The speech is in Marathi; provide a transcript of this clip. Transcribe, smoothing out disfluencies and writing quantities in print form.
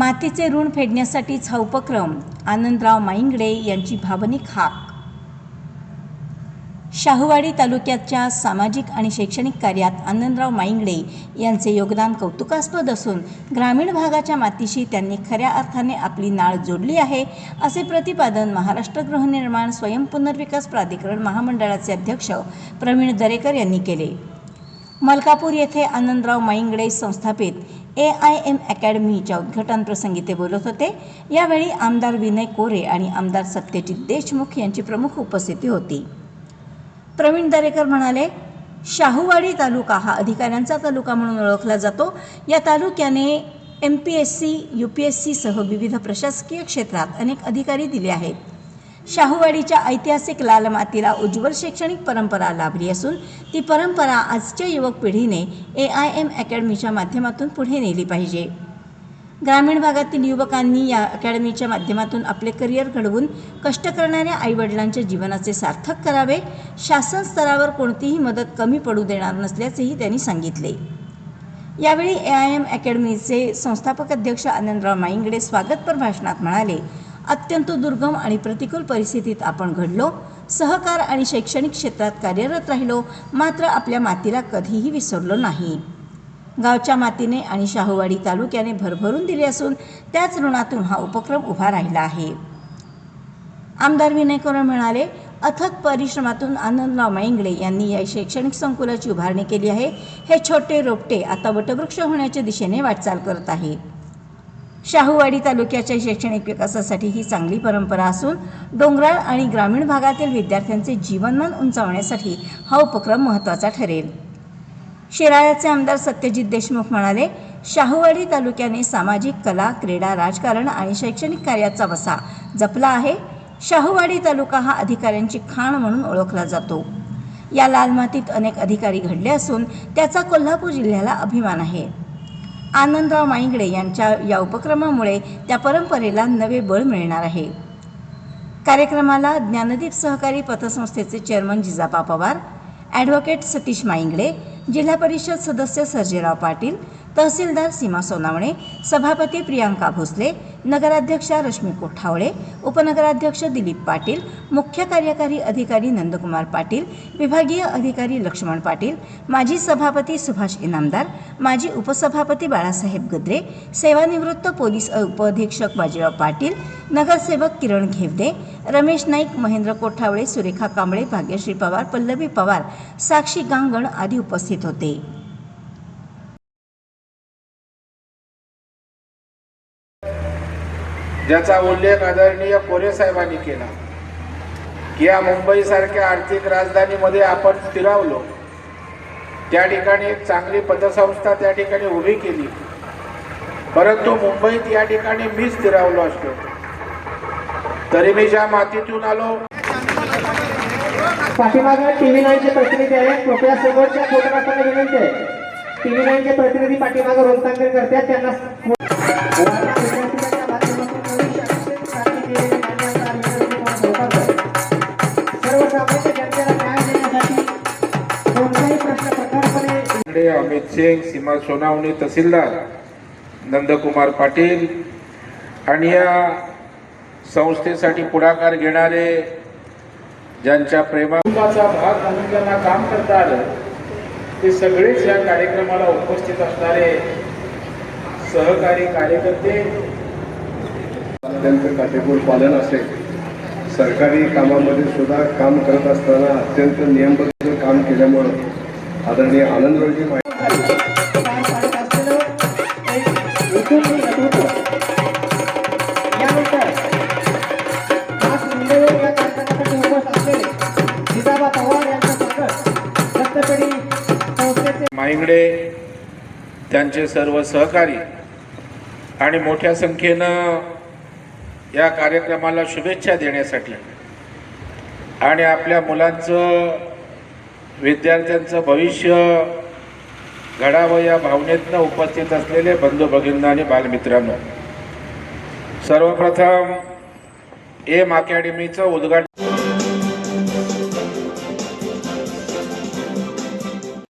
मातीचे ऋण फेडण्यासाठीच हा उपक्रम, आनंदराव माईंगडे यांची भावनिक हाक। शाहूवाडी तालुक्याच्या सामाजिक आणि शैक्षणिक कार्यात आनंदराव माईंगडे यांचे योगदान कौतुकास्पद असून ग्रामीण भागाच्या मातीशी त्यांनी खऱ्या अर्थाने आपली नाळ जोडली आहे, असे प्रतिपादन महाराष्ट्र गृहनिर्माण स्वयं पुनर्विकास प्राधिकरण महामंडळाचे अध्यक्ष प्रवीण दरेकर यांनी केले। मलकापूर येथे आनंदराव माईंगडे संस्थापित AIM अकॅडमीच्या उद्घाटन प्रसंगी ते बोलत होते। यावेळी आमदार विनय कोरे आणि आमदार सत्यजित देशमुख यांची प्रमुख उपस्थिती होती। प्रवीण दरेकर म्हणाले, शाहूवाडी तालुका हा अधिकाऱ्यांचा तालुका म्हणून ओळखला जातो। या तालुक्याने MPSC, UPSC सह विविध प्रशासकीय क्षेत्रात अनेक अधिकारी दिले आहेत। शाहूवाडीच्या ऐतिहासिक लाल मातीला उज्ज्वल शैक्षणिक परंपरा लाभली असून ती परंपरा आजच्या युवक पिढीने AIM अकॅडमीच्या माध्यमातून पुढे नेली पाहिजे। ग्रामीण भागातील युवकांनी या अकॅडमीच्या माध्यमातून आपले करिअर घडवून कष्ट करणाऱ्या आईवडिलांच्या जीवनाचे सार्थक करावे। शासन स्तरावर कोणतीही मदत कमी पडू देणार नसल्याचेही त्यांनी सांगितले। यावेळी AIM अकॅडमीचे संस्थापक अध्यक्ष आनंदराव माईंगडे स्वागतपर भाषणात म्हणाले, अत्यंत दुर्गम आणि प्रतिकूल परिस्थितीत आपण घडलो, सहकार आणि शैक्षणिक क्षेत्रात कार्यरत राहिलो, मात्र आपल्या मातीला कधीही विसरलो नाही। गावच्या मातीने आणि शाहूवाडी तालुक्याने भरभरून दिले असून त्याच ऋणातून हा उपक्रम उभा राहिला आहे। आमदार विनय कोरे म्हणाले, अथक परिश्रमातून आनंदराव माईंगडे यांनी या शैक्षणिक संकुलाची उभारणी केली आहे। हे छोटे रोपटे आता वटवृक्ष होण्याच्या दिशेने वाटचाल करत आहे। शाहूवाडी तालुक्याच्या शैक्षणिक विकासासाठी ही चांगली परंपरा असून डोंगराळ आणि ग्रामीण भागातील विद्यार्थ्यांचे जीवनमान उंचावण्यासाठी हा उपक्रम महत्त्वाचा ठरेल। शिराळ्याचे आमदार सत्यजित देशमुख म्हणाले, शाहूवाडी तालुक्याने सामाजिक, कला, क्रीडा, राजकारण आणि शैक्षणिक कार्याचा वसा जपला आहे। शाहूवाडी तालुका हा अधिकाऱ्यांची खाण म्हणून ओळखला जातो। या लाल मातीत अनेक अधिकारी घडले असून त्याचा कोल्हापूर जिल्ह्याला अभिमान आहे। आनंदराव माईंगडे यांच्या या उपक्रमामुळे त्या परंपरेला नवे बळ मिळणार आहे। कार्यक्रमाला ज्ञानदीप सहकारी पतसंस्थेचे चेअरमन जिजाबा पवार, ॲडव्होकेट सतीश माईंगडे, जिल्हा परिषद सदस्य सर्जेराव पाटील, तहसीलदार सीमा सोनावणे, सभापती प्रियांका भोसले, नगराध्यक्षा रश्मी कोठावळे, उपनगराध्यक्ष दिलीप पाटील, मुख्य कार्यकारी अधिकारी नंदकुमार पाटील, विभागीय अधिकारी लक्ष्मण पाटील, माजी सभापती सुभाष इनामदार, माजी उपसभापती बाळासाहेब गद्रे, सेवानिवृत्त पोलीस उपअधीक्षक बाजीराव पाटील, नगरसेवक किरण घेवदे, रमेश नाईक, महेंद्र कोठावळे, सुरेखा कांबळे, भाग्यश्री पवार, पल्लवी पवार, साक्षी गांगण आदी उपस्थित होते। ज्याचा उल्लेख आदरणीय कोरे साहेबांनी केला की या मुंबईसारख्या आर्थिक राजधानीमध्ये आपण फिरावलो, त्या ठिकाणी एक चांगली पतसंस्था त्या ठिकाणी उभी केली, परंतु मुंबईत या ठिकाणी मीच फिरावलो असतो तरी मी ज्या मातीतून आलो। पाठीमागे TV9 चे प्रतिनिधी आहेत, कृपया समोरच्या फोटोग्राफरला विनंती आहे, TV9 चे प्रतिनिधी पाठीमागे रोजतांकर करतात, त्यांना अमित सिंग, सीमा सोनावणे, तहसीलदार नंदकुमार पाटील आणि या संस्थेसाठी पुढाकार घेणारे ज्यांच्या प्रेमाचा भाग म्हणून ज्यांना काम करता आलं ते सगळेच या कार्यक्रमाला उपस्थित असणारे सहकारी कार्यकर्ते। अत्यंत काटेकोर पालन असेल, सरकारी कामामध्ये सुद्धा काम करत असताना अत्यंत नियमबद्ध काम केल्यामुळे आदरणीय आनंदरावजी माईंगडे, त्यांचे सर्व सहकारी आणि मोठ्या संख्येनं या कार्यक्रमाला शुभेच्छा देण्यासाठी आणि आपल्या मुलांचं, विद्यार्थ्यांचं भविष्य घडावं या भावनेतनं उपस्थित असलेले बंधू भगिनी आणि बालमित्रांनो, सर्वप्रथम AIM अकॅडमीचं उद्घाटन